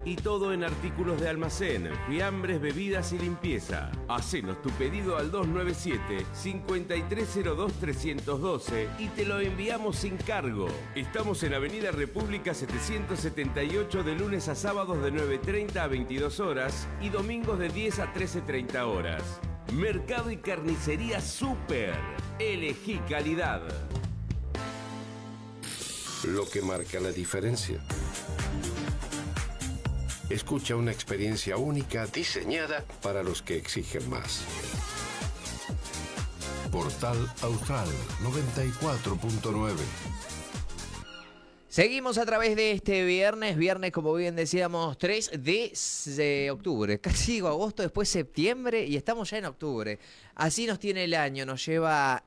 Y todo en artículos de almacén, fiambres, bebidas y limpieza. Hacenos tu pedido al 297-5302-312 y te lo enviamos sin cargo. Estamos en Avenida República 778 de lunes a sábados de 9:30 a 22 horas y domingos de 10 a 13:30 horas. Mercado y carnicería Super. Elegí calidad. Lo que marca la diferencia. Escucha una experiencia única diseñada para los que exigen más. Portal Austral 94.9. Seguimos a través de este viernes como bien decíamos, 3 de octubre. Casi digo agosto, después septiembre y estamos ya en octubre. Así nos tiene el año, nos lleva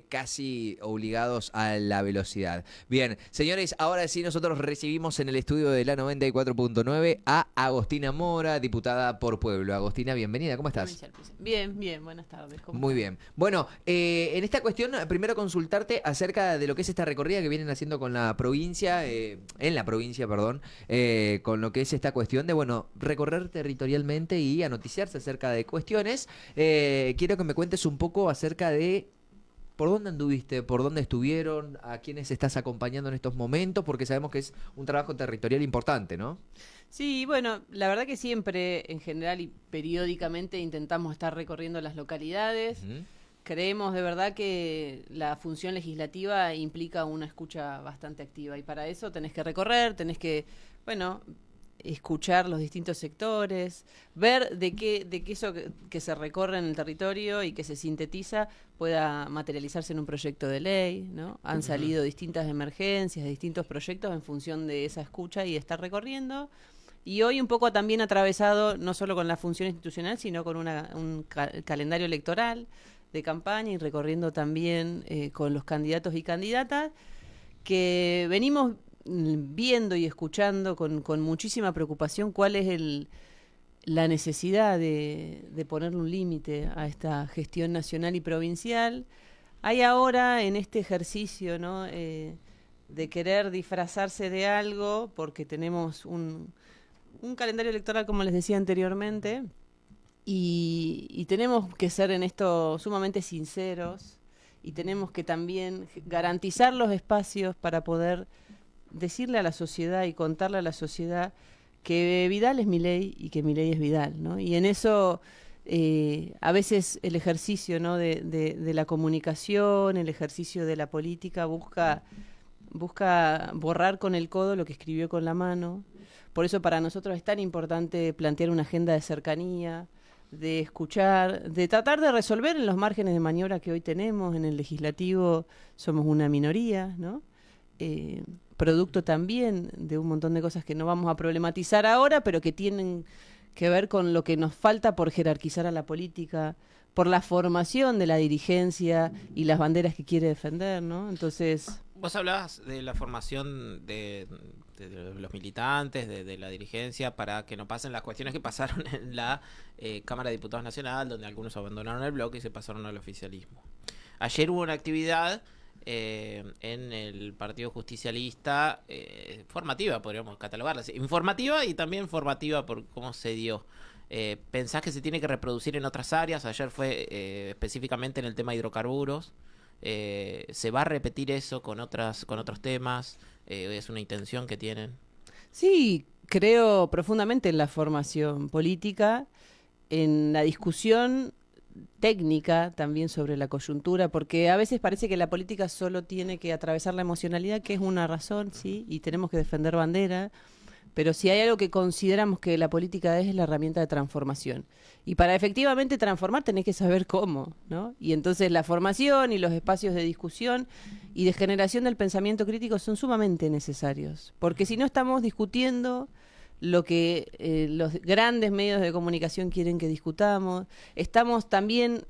casi obligados a la velocidad. Bien, señores, ahora sí nosotros recibimos en el estudio de la 94.9 a Agostina Mora, diputada por Pueblo. Agostina, bienvenida, ¿cómo estás? Bien, buenas tardes. Muy bien. Bueno, en esta cuestión, primero consultarte acerca de lo que es esta recorrida que vienen haciendo con la provincia, en la provincia, perdón, con lo que es esta cuestión de, bueno, recorrer territorialmente y a noticiarse acerca de cuestiones. Quiero que me cuentes un poco acerca de por dónde anduviste, por dónde estuvieron, a quiénes estás acompañando en estos momentos, porque sabemos que es un trabajo territorial importante, ¿no? Sí, bueno, la verdad que siempre, en general y periódicamente, intentamos estar recorriendo las localidades. Creemos de verdad que la función legislativa implica una escucha bastante activa y para eso tenés que recorrer, tenés que, bueno, escuchar los distintos sectores, ver de qué eso que se recorre en el territorio y que se sintetiza pueda materializarse en un proyecto de ley, ¿no? Han salido distintas emergencias, distintos proyectos en función de esa escucha y estar recorriendo. Y hoy un poco también atravesado no solo con la función institucional, sino con un calendario electoral de campaña y recorriendo también con los candidatos y candidatas que venimos viendo y escuchando con muchísima preocupación cuál es la necesidad de ponerle un límite a esta gestión nacional y provincial. Hay ahora en este ejercicio, ¿no? De querer disfrazarse de algo porque tenemos un calendario electoral, como les decía anteriormente, y tenemos que ser en esto sumamente sinceros y tenemos que también garantizar los espacios para poder decirle a la sociedad y contarle a la sociedad que Vidal es Milei y que Milei es Vidal, ¿no? Y en eso a veces el ejercicio, ¿no? de la comunicación, el ejercicio de la política busca borrar con el codo lo que escribió con la mano. Por eso para nosotros es tan importante plantear una agenda de cercanía, de escuchar, de tratar de resolver en los márgenes de maniobra que hoy tenemos. En el legislativo somos una minoría, ¿no? Producto también de un montón de cosas que no vamos a problematizar ahora, pero que tienen que ver con lo que nos falta por jerarquizar a la política, por la formación de la dirigencia y las banderas que quiere defender, ¿no? Entonces... Vos hablabas de la formación de los militantes, de la dirigencia, para que no pasen las cuestiones que pasaron en la Cámara de Diputados Nacional, donde algunos abandonaron el bloque y se pasaron al oficialismo. Ayer hubo una actividad en el Partido Justicialista, formativa, podríamos catalogarla así, informativa y también formativa por cómo se dio. ¿Pensás que se tiene que reproducir en otras áreas? Ayer fue específicamente en el tema de hidrocarburos. ¿Se va a repetir eso con otros temas? ¿Es una intención que tienen? Sí, creo profundamente en la formación política, en la discusión técnica también sobre la coyuntura, porque a veces parece que la política solo tiene que atravesar la emocionalidad, que es una razón, sí, y tenemos que defender bandera, pero si hay algo que consideramos que la política es la herramienta de transformación. Y para efectivamente transformar tenés que saber cómo, ¿no? Y entonces la formación y los espacios de discusión y de generación del pensamiento crítico son sumamente necesarios, porque si no estamos discutiendo lo que los grandes medios de comunicación quieren que discutamos, estamos también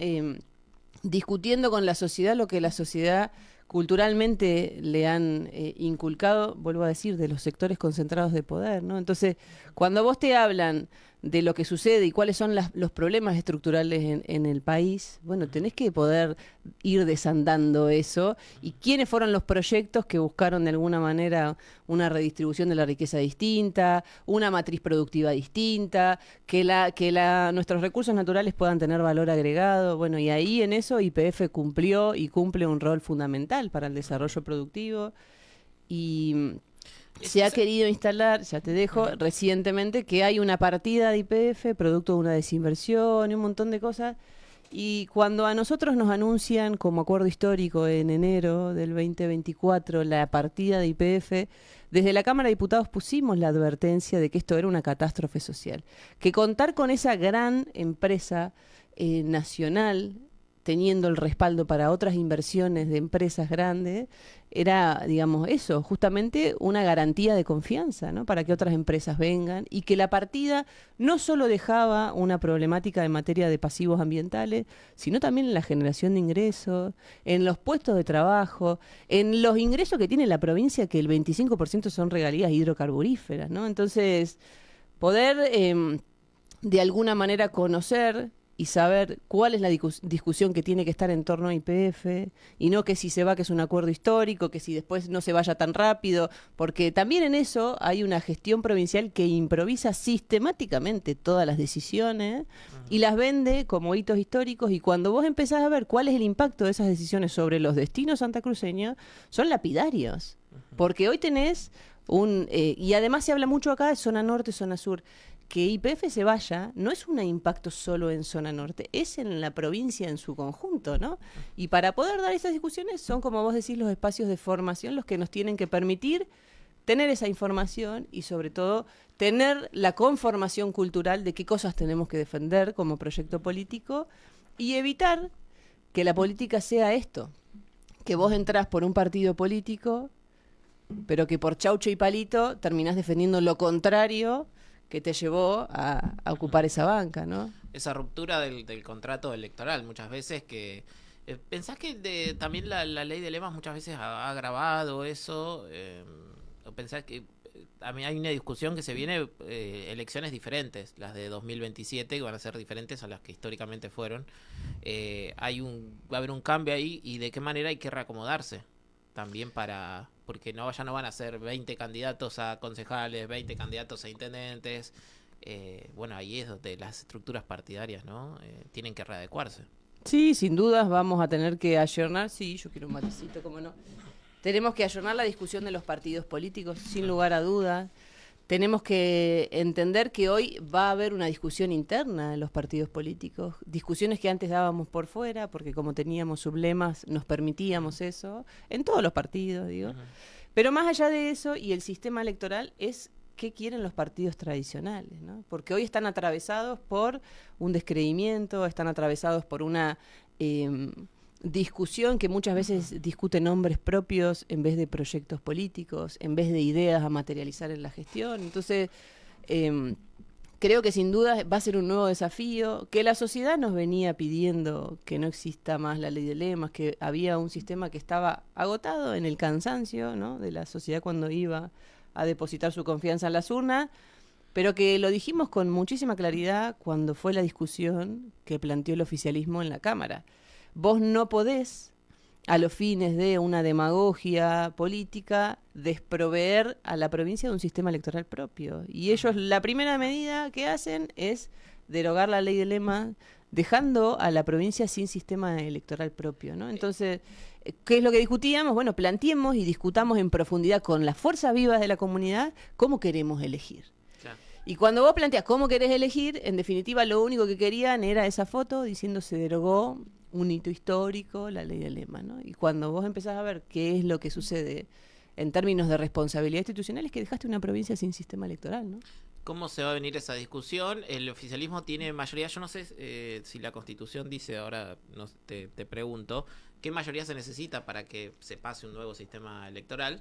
discutiendo con la sociedad lo que la sociedad culturalmente le han inculcado, vuelvo a decir, de los sectores concentrados de poder, ¿no? Entonces, cuando vos te hablan de lo que sucede y cuáles son los problemas estructurales en el país, bueno, tenés que poder ir desandando eso y quiénes fueron los proyectos que buscaron de alguna manera una redistribución de la riqueza distinta, una matriz productiva distinta, que nuestros recursos naturales puedan tener valor agregado. Bueno, y ahí en eso YPF cumplió y cumple un rol fundamental para el desarrollo productivo. Y se ha querido instalar, ya te dejo, recientemente que hay una partida de YPF, producto de una desinversión y un montón de cosas. Y cuando a nosotros nos anuncian como acuerdo histórico en enero del 2024 la partida de YPF, desde la Cámara de Diputados pusimos la advertencia de que esto era una catástrofe social. Que contar con esa gran empresa nacional, teniendo el respaldo para otras inversiones de empresas grandes, era, digamos, eso, justamente una garantía de confianza, ¿no? Para que otras empresas vengan y que la partida no solo dejaba una problemática en materia de pasivos ambientales, sino también en la generación de ingresos, en los puestos de trabajo, en los ingresos que tiene la provincia, que el 25% son regalías hidrocarburíferas, ¿no? Entonces, poder de alguna manera conocer y saber cuál es la discusión que tiene que estar en torno a YPF, y no que si se va, que es un acuerdo histórico, que si después no se vaya tan rápido, porque también en eso hay una gestión provincial que improvisa sistemáticamente todas las decisiones y las vende como hitos históricos, y cuando vos empezás a ver cuál es el impacto de esas decisiones sobre los destinos santacruceños, son lapidarios, porque hoy tenés y además se habla mucho acá de zona norte, zona sur. Que YPF se vaya no es un impacto solo en zona norte, es en la provincia en su conjunto, ¿no? Y para poder dar esas discusiones son, como vos decís, los espacios de formación los que nos tienen que permitir tener esa información y sobre todo tener la conformación cultural de qué cosas tenemos que defender como proyecto político y evitar que la política sea esto, que vos entrás por un partido político, pero que por chaucho y palito terminás defendiendo lo contrario que te llevó a ocupar esa banca, ¿no? Esa ruptura del contrato electoral, muchas veces que... ¿Pensás que también la ley de lemas muchas veces ha agravado eso? ¿O pensás que a mí hay una discusión que se viene, elecciones diferentes, las de 2027, que van a ser diferentes a las que históricamente fueron? Va a haber un cambio ahí, y de qué manera hay que reacomodarse también porque ya no van a ser 20 candidatos a concejales, 20 candidatos a intendentes. Bueno, ahí es donde las estructuras partidarias, ¿no? Tienen que readecuarse. Sí, sin dudas vamos a tener que ayornar, sí, yo quiero un matecito, cómo no. Tenemos que ayornar la discusión de los partidos políticos, sin lugar a dudas. Tenemos que entender que hoy va a haber una discusión interna en los partidos políticos, discusiones que antes dábamos por fuera, porque como teníamos sublemas nos permitíamos eso, en todos los partidos, digo. Pero más allá de eso, y el sistema electoral es qué quieren los partidos tradicionales, ¿no? Porque hoy están atravesados por un descreimiento, están atravesados por una discusión que muchas veces discute nombres propios en vez de proyectos políticos, en vez de ideas a materializar en la gestión. Entonces, creo que sin duda va a ser un nuevo desafío, que la sociedad nos venía pidiendo que no exista más la ley de lemas, que había un sistema que estaba agotado en el cansancio, ¿no?, de la sociedad cuando iba a depositar su confianza en las urnas, pero que lo dijimos con muchísima claridad cuando fue la discusión que planteó el oficialismo en la Cámara. Vos no podés, a los fines de una demagogia política, desproveer a la provincia de un sistema electoral propio. Y ellos, la primera medida que hacen es derogar la ley de lemas, dejando a la provincia sin sistema electoral propio, ¿no? Entonces, ¿qué es lo que discutíamos? Bueno, planteemos y discutamos en profundidad con las fuerzas vivas de la comunidad cómo queremos elegir. Y cuando vos planteás cómo querés elegir, en definitiva lo único que querían era esa foto diciendo se derogó un hito histórico, la ley de lema, ¿no? Y cuando vos empezás a ver qué es lo que sucede en términos de responsabilidad institucional, es que dejaste una provincia sin sistema electoral, ¿no? ¿Cómo se va a venir esa discusión? El oficialismo tiene mayoría, yo no sé si la Constitución dice, ahora no, te pregunto, ¿qué mayoría se necesita para que se pase un nuevo sistema electoral?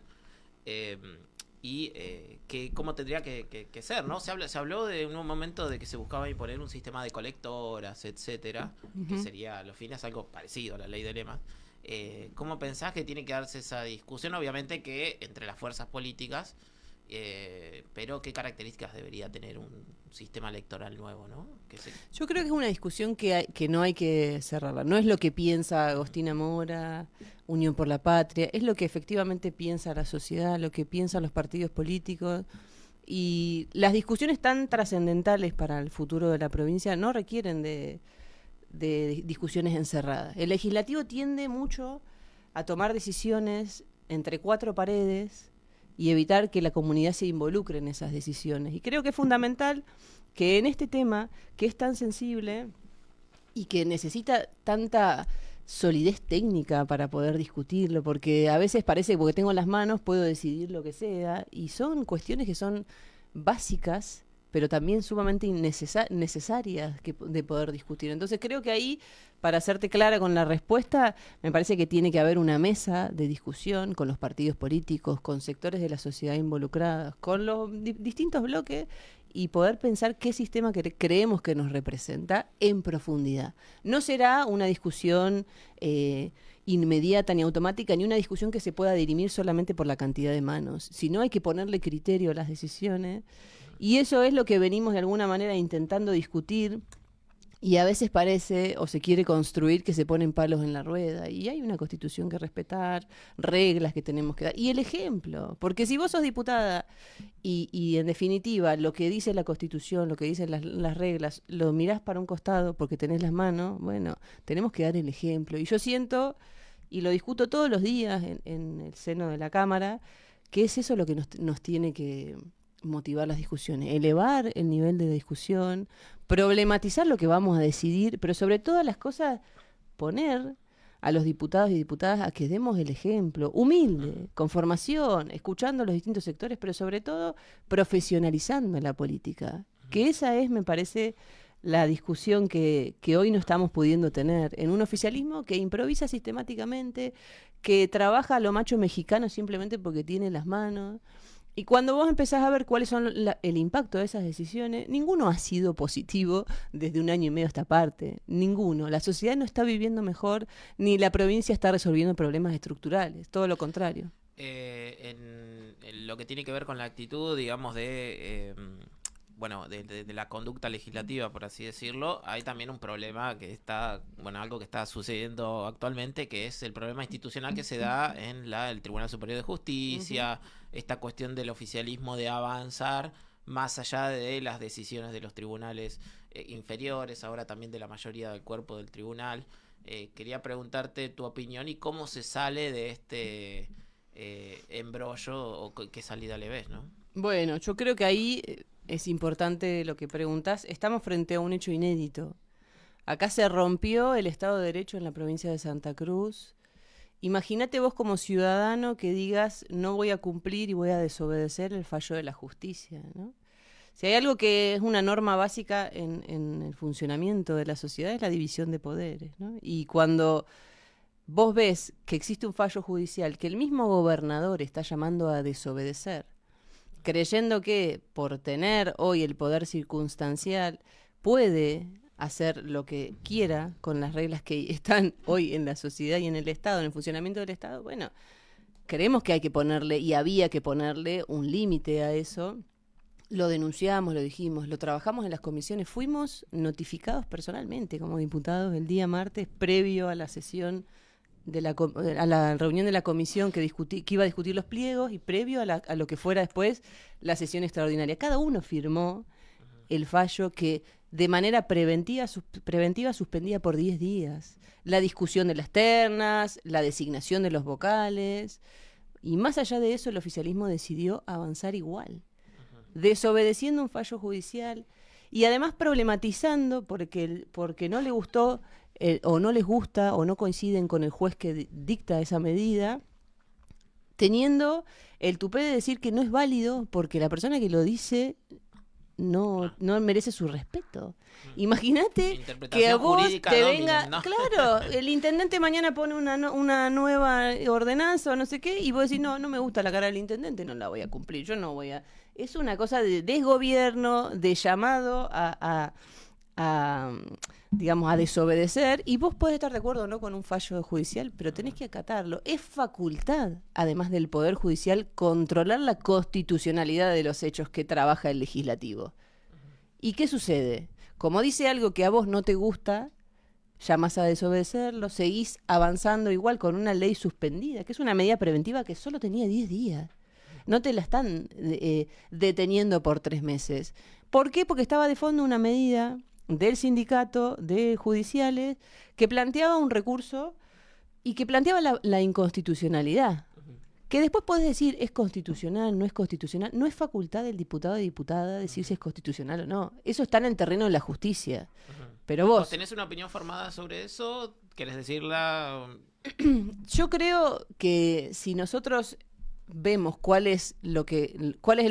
¿Cómo tendría que ser, ¿no? Se habló de un momento de que se buscaba imponer un sistema de colectoras, etcétera, que sería a los fines algo parecido a la ley de lemas. ¿Cómo pensás que tiene que darse esa discusión? Obviamente que entre las fuerzas políticas, pero ¿qué características debería tener un sistema electoral nuevo, ¿no? Yo creo que es una discusión que no hay que cerrarla. No es lo que piensa Agostina Mora, Unión por la Patria, es lo que efectivamente piensa la sociedad, lo que piensan los partidos políticos. Y las discusiones tan trascendentales para el futuro de la provincia no requieren de discusiones encerradas. El legislativo tiende mucho a tomar decisiones entre cuatro paredes y evitar que la comunidad se involucre en esas decisiones. Y creo que es fundamental que en este tema, que es tan sensible y que necesita tanta solidez técnica para poder discutirlo, porque a veces parece que porque tengo las manos puedo decidir lo que sea, y son cuestiones que son básicas, pero también sumamente necesarias de poder discutir. Entonces creo que ahí, para hacerte clara con la respuesta, me parece que tiene que haber una mesa de discusión con los partidos políticos, con sectores de la sociedad involucrados, con los distintos bloques, y poder pensar qué sistema creemos que nos representa en profundidad. No será una discusión inmediata ni automática, ni una discusión que se pueda dirimir solamente por la cantidad de manos, sino hay que ponerle criterio a las decisiones. Y eso es lo que venimos de alguna manera intentando discutir, y a veces parece o se quiere construir que se ponen palos en la rueda, y hay una constitución que respetar, reglas que tenemos que dar, y el ejemplo, porque si vos sos diputada y en definitiva lo que dice la constitución, lo que dicen las reglas, lo mirás para un costado porque tenés las manos, bueno, tenemos que dar el ejemplo. Y yo siento, y lo discuto todos los días en el seno de la Cámara, que es eso lo que nos tiene que motivar las discusiones, elevar el nivel de discusión, problematizar lo que vamos a decidir, pero sobre todas las cosas poner a los diputados y diputadas a que demos el ejemplo, humilde, con formación, escuchando a los distintos sectores, pero sobre todo profesionalizando la política, que esa es, me parece, la discusión que hoy no estamos pudiendo tener en un oficialismo que improvisa sistemáticamente, que trabaja a lo macho mexicano simplemente porque tiene las manos. Y cuando vos empezás a ver cuáles son el impacto de esas decisiones, ninguno ha sido positivo desde un año y medio a esta parte. Ninguno. La sociedad no está viviendo mejor, ni la provincia está resolviendo problemas estructurales. Todo lo contrario. En lo que tiene que ver con la actitud, digamos, de la conducta legislativa, por así decirlo, hay también un problema que está, algo que está sucediendo actualmente, que es el problema institucional que se da en el Tribunal Superior de Justicia, esta cuestión del oficialismo de avanzar más allá de las decisiones de los tribunales inferiores, ahora también de la mayoría del cuerpo del tribunal. Quería preguntarte tu opinión y cómo se sale de este embrollo, o qué salida le ves, ¿no? Bueno, yo creo que ahí es importante lo que preguntas. Estamos frente a un hecho inédito. Acá se rompió el Estado de Derecho en la provincia de Santa Cruz. Imagínate vos como ciudadano que digas no voy a cumplir y voy a desobedecer el fallo de la justicia, ¿no? Si hay algo que es una norma básica en el funcionamiento de la sociedad es la división de poderes, ¿no? Y cuando vos ves que existe un fallo judicial que el mismo gobernador está llamando a desobedecer, creyendo que por tener hoy el poder circunstancial puede hacer lo que quiera con las reglas que están hoy en la sociedad y en el Estado, en el funcionamiento del Estado, bueno, creemos que hay que ponerle, y había que ponerle un límite a eso. Lo denunciamos, lo dijimos, lo trabajamos en las comisiones, fuimos notificados personalmente como diputados el día martes previo a la sesión a la reunión de la comisión que iba a discutir los pliegos, y previo a lo que fuera después la sesión extraordinaria. Cada uno firmó el fallo que de manera preventiva suspendía por 10 días la discusión de las ternas, la designación de los vocales, y más allá de eso el oficialismo decidió avanzar igual, desobedeciendo un fallo judicial y además problematizando porque no le gustó o no les gusta o no coinciden con el juez que dicta esa medida, teniendo el tupé de decir que no es válido porque la persona que lo dice no merece su respeto. Imagínate que a vos te venga, ¿no? Claro, el intendente mañana pone una nueva ordenanza o no sé qué, y vos decís, no me gusta la cara del intendente, no la voy a cumplir, yo no voy a... Es una cosa de desgobierno, de llamado a digamos, a desobedecer, y vos podés estar de acuerdo o no con un fallo judicial, pero tenés que acatarlo. Es facultad, además del Poder Judicial, controlar la constitucionalidad de los hechos que trabaja el legislativo. ¿Y qué sucede? Como dice algo que a vos no te gusta, llamas a desobedecerlo, seguís avanzando igual con una ley suspendida, que es una medida preventiva que solo tenía 10 días. No te la están deteniendo por 3 meses. ¿Por qué? Porque estaba de fondo una medida del sindicato de judiciales que planteaba un recurso y que planteaba la inconstitucionalidad. Que después podés decir, ¿es constitucional, no es constitucional? No es facultad del diputado o diputada decir si es constitucional o no. Eso está en el terreno de la justicia. Pero vos... ¿Tenés una opinión formada sobre eso? ¿Querés decirla? Yo creo que si nosotros vemos cuál es el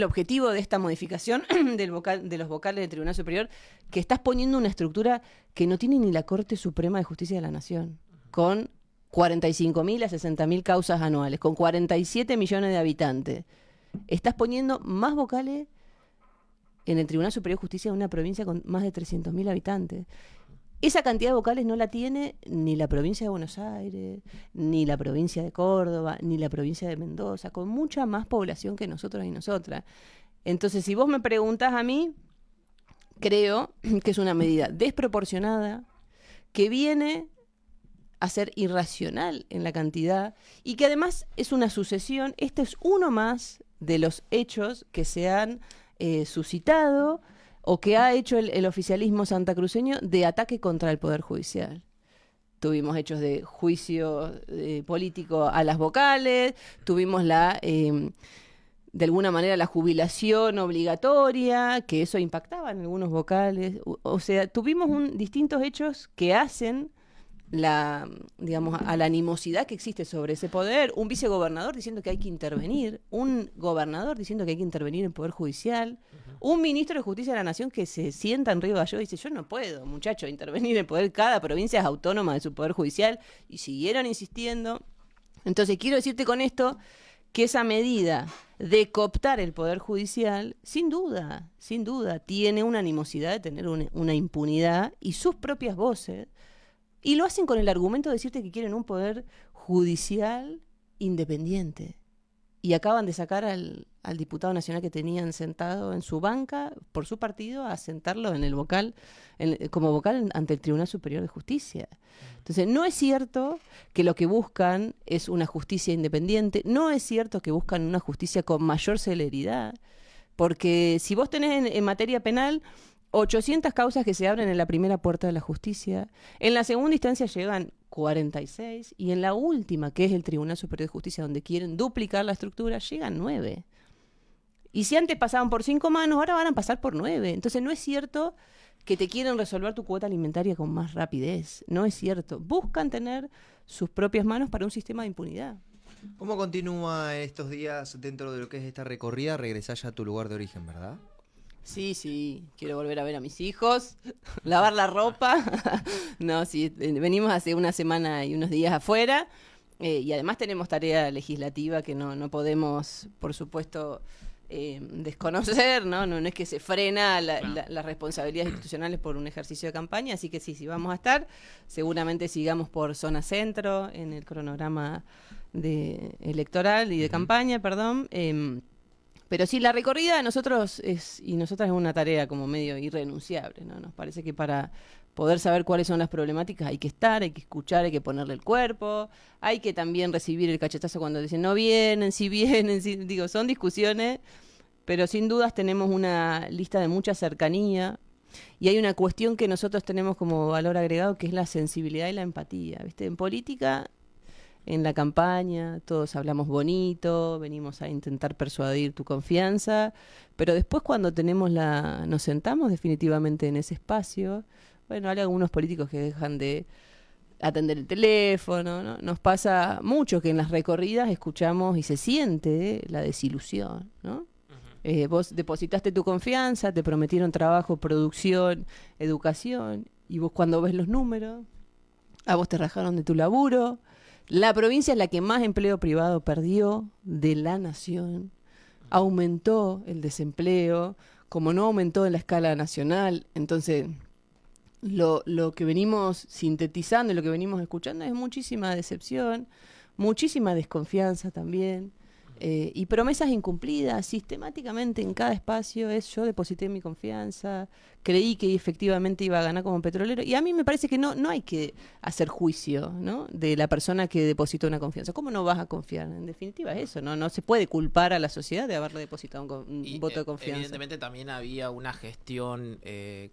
objetivo de esta modificación de los vocales del Tribunal Superior, que estás poniendo una estructura que no tiene ni la Corte Suprema de Justicia de la Nación, con 45.000 a 60.000 causas anuales, con 47 millones de habitantes. Estás poniendo más vocales en el Tribunal Superior de Justicia de una provincia con más de 300.000 habitantes. Esa cantidad de vocales no la tiene ni la provincia de Buenos Aires, ni la provincia de Córdoba, ni la provincia de Mendoza, con mucha más población que nosotros y nosotras. Entonces, si vos me preguntás a mí, creo que es una medida desproporcionada, que viene a ser irracional en la cantidad y que además es una sucesión. Este es uno más de los hechos que se han suscitado o que ha hecho el oficialismo santacruceño de ataque contra el Poder Judicial. Tuvimos hechos de juicio político a las vocales, tuvimos de alguna manera la jubilación obligatoria, que eso impactaba en algunos vocales. O sea, tuvimos distintos hechos que hacen a la animosidad que existe sobre ese poder, un vicegobernador diciendo que hay que intervenir, un gobernador diciendo que hay que intervenir en el Poder Judicial, un ministro de Justicia de la Nación que se sienta en Río Gallo y dice, yo no puedo, muchacho, intervenir en el poder, cada provincia es autónoma de su Poder Judicial, y siguieron insistiendo. Entonces quiero decirte con esto que esa medida de cooptar el Poder Judicial, sin duda, tiene una animosidad de tener una impunidad y sus propias voces. Y lo hacen con el argumento de decirte que quieren un poder judicial independiente. Y acaban de sacar al diputado nacional que tenían sentado en su banca por su partido a sentarlo en el vocal, como vocal ante el Tribunal Superior de Justicia. Entonces, no es cierto que lo que buscan es una justicia independiente, no es cierto que buscan una justicia con mayor celeridad, porque si vos tenés en materia penal 800 causas que se abren en la primera puerta de la justicia, en la segunda instancia llegan 46 y en la última, que es el Tribunal Superior de Justicia, donde quieren duplicar la estructura, llegan 9. Y si antes pasaban por 5 manos, ahora van a pasar por 9. Entonces no es cierto que te quieren resolver tu cuota alimentaria con más rapidez. No es cierto. Buscan tener sus propias manos para un sistema de impunidad. ¿Cómo continúa estos días dentro de lo que es esta recorrida? Regresás ya a tu lugar de origen, ¿verdad? Sí, quiero volver a ver a mis hijos, lavar la ropa. No, sí, venimos hace una semana y unos días afuera, y además tenemos tarea legislativa que no podemos, por supuesto, desconocer, ¿no? No es que se frena las responsabilidades institucionales por un ejercicio de campaña, así que sí, vamos a estar. Seguramente sigamos por zona centro en el cronograma electoral y de campaña, perdón. Pero sí, la recorrida de nosotros es una tarea como medio irrenunciable, ¿no? Nos parece que para poder saber cuáles son las problemáticas hay que estar, hay que escuchar, hay que ponerle el cuerpo, hay que también recibir el cachetazo cuando dicen no vienen, si vienen, digo, son discusiones, pero sin dudas tenemos una lista de mucha cercanía y hay una cuestión que nosotros tenemos como valor agregado que es la sensibilidad y la empatía, ¿viste? En política, en la campaña, todos hablamos bonito, venimos a intentar persuadir tu confianza, pero después cuando nos sentamos definitivamente en ese espacio, bueno, hay algunos políticos que dejan de atender el teléfono, ¿no? Nos pasa mucho que en las recorridas escuchamos y se siente la desilusión, ¿no? Vos depositaste tu confianza, te prometieron trabajo, producción, educación, y vos cuando ves los números, a vos te rajaron de tu laburo. La provincia es la que más empleo privado perdió de la nación. Aumentó el desempleo, como no aumentó en la escala nacional. Entonces, lo que venimos sintetizando y lo que venimos escuchando es muchísima decepción, muchísima desconfianza también. Y promesas incumplidas sistemáticamente en cada espacio es: yo deposité mi confianza, creí que efectivamente iba a ganar como petrolero. Y a mí me parece que no hay que hacer juicio, ¿no?, de la persona que depositó una confianza. ¿Cómo no vas a confiar? En definitiva es eso, no se puede culpar a la sociedad de haberle depositado un voto de confianza. Evidentemente también había una gestión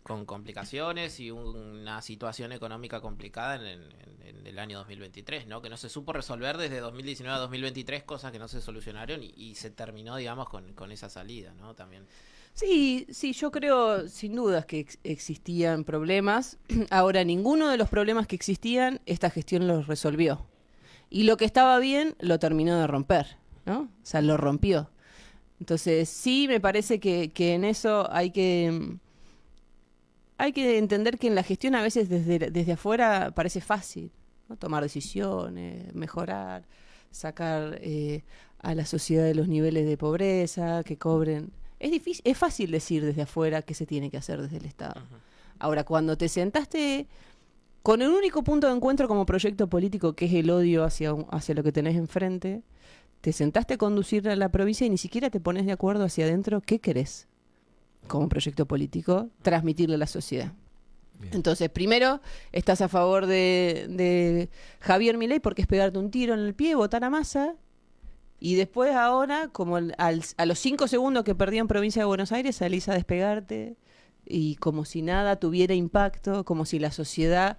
con complicaciones y una situación económica complicada en el año 2023, ¿no?, que no se supo resolver desde 2019 a 2023, cosas que no se solucionaron y se terminó, digamos, con esa salida, ¿no? También. Sí, yo creo sin dudas que existían problemas. Ahora, ninguno de los problemas que existían, esta gestión los resolvió. Y lo que estaba bien, lo terminó de romper, ¿no? O sea, lo rompió. Entonces, sí, me parece que en eso hay que entender que en la gestión a veces desde afuera parece fácil, ¿no? Tomar decisiones, mejorar, sacar a la sociedad de los niveles de pobreza, que cobren. Es fácil decir desde afuera qué se tiene que hacer desde el Estado. Uh-huh. Ahora, cuando te sentaste con el único punto de encuentro como proyecto político, que es el odio hacia lo que tenés enfrente, te sentaste a conducir a la provincia y ni siquiera te pones de acuerdo hacia adentro qué querés como proyecto político transmitirle a la sociedad. Bien. Entonces, primero, estás a favor de Javier Milei porque es pegarte un tiro en el pie, votar a Massa. Y después ahora, como a los 5 segundos que perdí en Provincia de Buenos Aires, salís a despegarte y como si nada tuviera impacto, como si la sociedad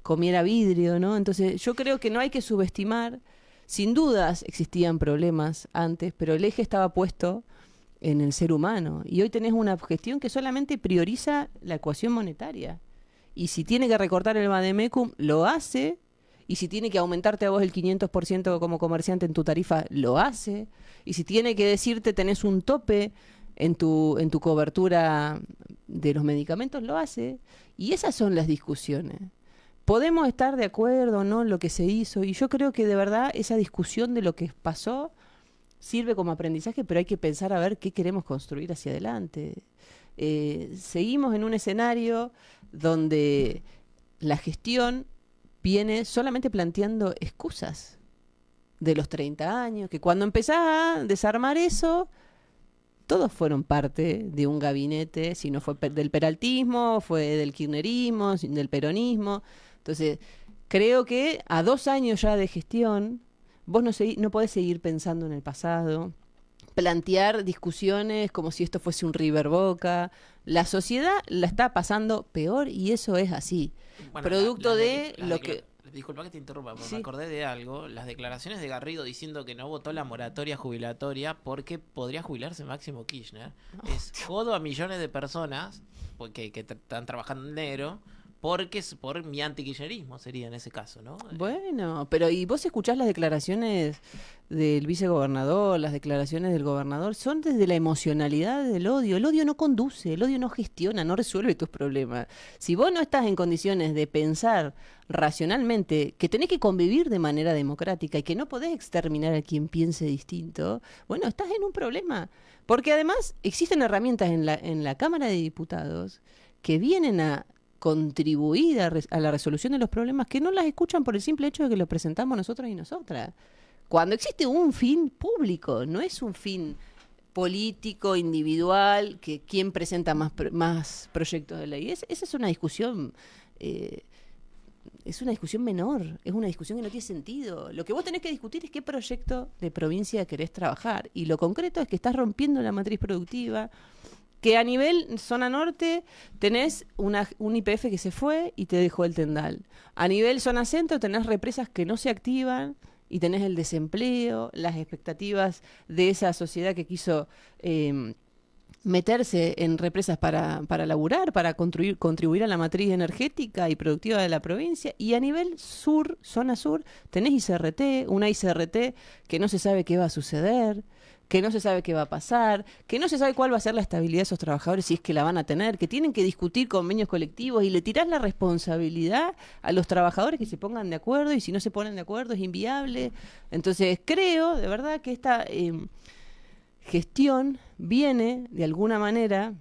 comiera vidrio, ¿no? Entonces yo creo que no hay que subestimar. Sin dudas existían problemas antes, pero el eje estaba puesto en el ser humano. Y hoy tenés una gestión que solamente prioriza la ecuación monetaria. Y si tiene que recortar el vademecum, lo hace. Y si tiene que aumentarte a vos el 500% como comerciante en tu tarifa, lo hace. Y si tiene que decirte tenés un tope en tu cobertura de los medicamentos, lo hace. Y esas son las discusiones. Podemos estar de acuerdo o no en lo que se hizo. Y yo creo que de verdad esa discusión de lo que pasó sirve como aprendizaje, pero hay que pensar a ver qué queremos construir hacia adelante. Seguimos en un escenario donde la gestión viene solamente planteando excusas de los 30 años, que cuando empezás a desarmar eso, todos fueron parte de un gabinete, si no fue del peraltismo, fue del kirchnerismo, del peronismo. Entonces, creo que a 2 años ya de gestión, vos no podés seguir pensando en el pasado, plantear discusiones como si esto fuese un River Boca. La sociedad la está pasando peor y eso es así. Bueno, producto de lo que... Disculpa que te interrumpa, porque sí. Me acordé de algo. Las declaraciones de Garrido diciendo que no votó la moratoria jubilatoria porque podría jubilarse Máximo Kirchner. No. Es jodo a millones de personas que están trabajando en negro porque es por mi antikirchnerismo, sería en ese caso, ¿no? Bueno, pero ¿y vos escuchás las declaraciones del vicegobernador, las declaraciones del gobernador? Son desde la emocionalidad del odio. El odio no conduce, el odio no gestiona, no resuelve tus problemas. Si vos no estás en condiciones de pensar racionalmente que tenés que convivir de manera democrática y que no podés exterminar a quien piense distinto, bueno, estás en un problema. Porque además existen herramientas en la Cámara de Diputados que vienen a contribuir a la resolución de los problemas, que no las escuchan por el simple hecho de que los presentamos nosotros y nosotras. Cuando existe un fin público, no es un fin político, individual, que quién presenta más proyectos de ley. Esa es una discusión, es una discusión menor, es una discusión que no tiene sentido. Lo que vos tenés que discutir es qué proyecto de provincia querés trabajar. Y lo concreto es que estás rompiendo la matriz productiva, que a nivel zona norte tenés un YPF que se fue y te dejó el tendal. A nivel zona centro tenés represas que no se activan y tenés el desempleo, las expectativas de esa sociedad que quiso meterse en represas para laburar, para contribuir a la matriz energética y productiva de la provincia. Y a nivel sur, zona sur, tenés ICRT, una ICRT que no se sabe qué va a suceder, que no se sabe qué va a pasar, que no se sabe cuál va a ser la estabilidad de esos trabajadores si es que la van a tener, que tienen que discutir convenios colectivos y le tirás la responsabilidad a los trabajadores que se pongan de acuerdo y si no se ponen de acuerdo es inviable. Entonces creo de verdad que esta gestión viene de alguna manera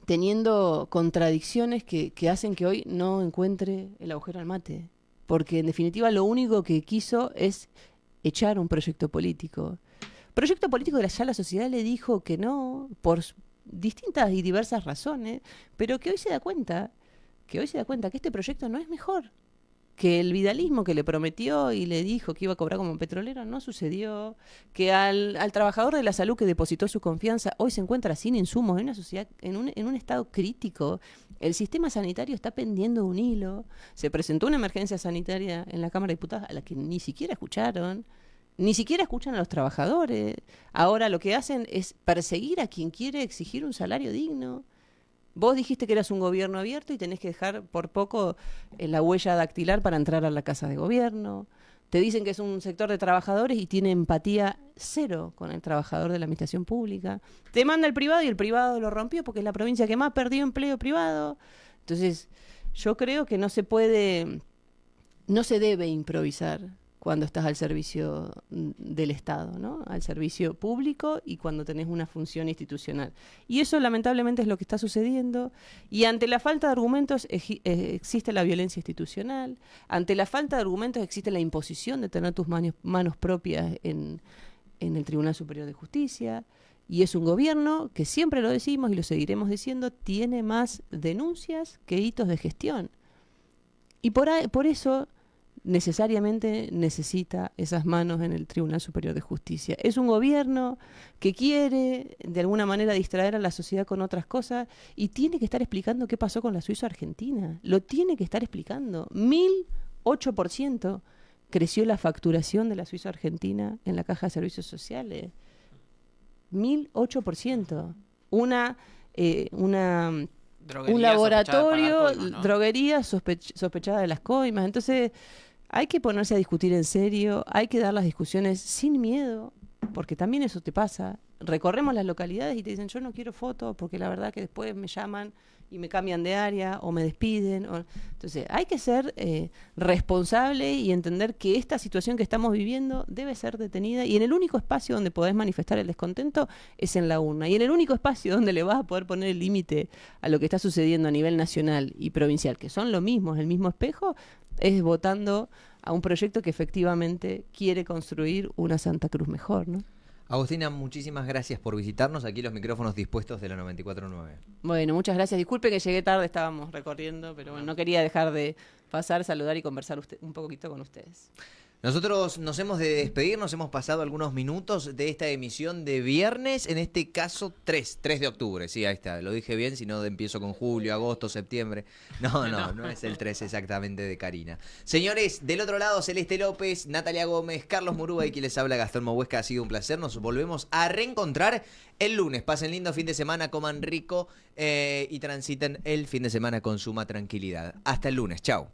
teniendo contradicciones que hacen que hoy no encuentre el agujero al mate, porque en definitiva lo único que quiso es echar un proyecto político. Proyecto político que ya la sociedad le dijo que no, por distintas y diversas razones, pero que hoy se da cuenta que este proyecto no es mejor, que el vidalismo que le prometió y le dijo que iba a cobrar como petrolero no sucedió, que al trabajador de la salud que depositó su confianza hoy se encuentra sin insumos en una sociedad, en un estado crítico. El sistema sanitario está pendiendo un hilo. Se presentó una emergencia sanitaria en la Cámara de Diputados a la que ni siquiera escucharon. Ni siquiera escuchan a los trabajadores. Ahora lo que hacen es perseguir a quien quiere exigir un salario digno. Vos dijiste que eras un gobierno abierto y tenés que dejar por poco la huella dactilar para entrar a la casa de gobierno. Te dicen que es un sector de trabajadores y tiene empatía cero con el trabajador de la administración pública. Te manda el privado y el privado lo rompió porque es la provincia que más perdió empleo privado. Entonces, yo creo que no se debe improvisar cuando estás al servicio del Estado, ¿no? Al servicio público y cuando tenés una función institucional. Y eso lamentablemente es lo que está sucediendo. Y ante la falta de argumentos existe la violencia institucional. Ante la falta de argumentos existe la imposición de tener tus manos propias en el Tribunal Superior de Justicia. Y es un gobierno que, siempre lo decimos y lo seguiremos diciendo, tiene más denuncias que hitos de gestión. Y por eso necesariamente necesita esas manos en el Tribunal Superior de Justicia. Es un gobierno que quiere de alguna manera distraer a la sociedad con otras cosas y tiene que estar explicando qué pasó con la Suizo-Argentina. Lo tiene que estar explicando. 1008% creció la facturación de la Suizo-Argentina en la Caja de Servicios Sociales. 1008%. Un laboratorio, droguería sospechada de las coimas. Entonces, hay que ponerse a discutir en serio, hay que dar las discusiones sin miedo, porque también eso te pasa. Recorremos las localidades y te dicen, yo no quiero fotos, porque la verdad que después me llaman y me cambian de área o me despiden. Entonces, hay que ser responsable y entender que esta situación que estamos viviendo debe ser detenida, y en el único espacio donde podés manifestar el descontento es en la urna, y en el único espacio donde le vas a poder poner el límite a lo que está sucediendo a nivel nacional y provincial, que son lo mismo, el mismo espejo, es votando a un proyecto que efectivamente quiere construir una Santa Cruz mejor, ¿no? Agustina, muchísimas gracias por visitarnos. Aquí los micrófonos dispuestos de la 94.9. Bueno, muchas gracias. Disculpe que llegué tarde, estábamos recorriendo, pero bueno, no quería dejar de pasar, saludar y conversar un poquito con ustedes. Nosotros nos hemos de despedir, nos hemos pasado algunos minutos de esta emisión de viernes, en este caso 3 de octubre, sí, ahí está, lo dije bien, si no empiezo con julio, agosto, septiembre. No es el 3 exactamente de Karina. Señores, del otro lado, Celeste López, Natalia Gómez, Carlos Murúa y quien les habla, Gastón Mohuesca, ha sido un placer, nos volvemos a reencontrar el lunes. Pasen lindo fin de semana, coman rico y transiten el fin de semana con suma tranquilidad. Hasta el lunes, chao.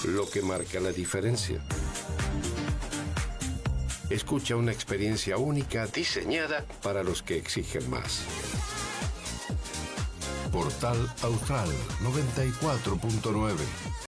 Lo que marca la diferencia. Escucha una experiencia única diseñada para los que exigen más. Portal Austral 94.9.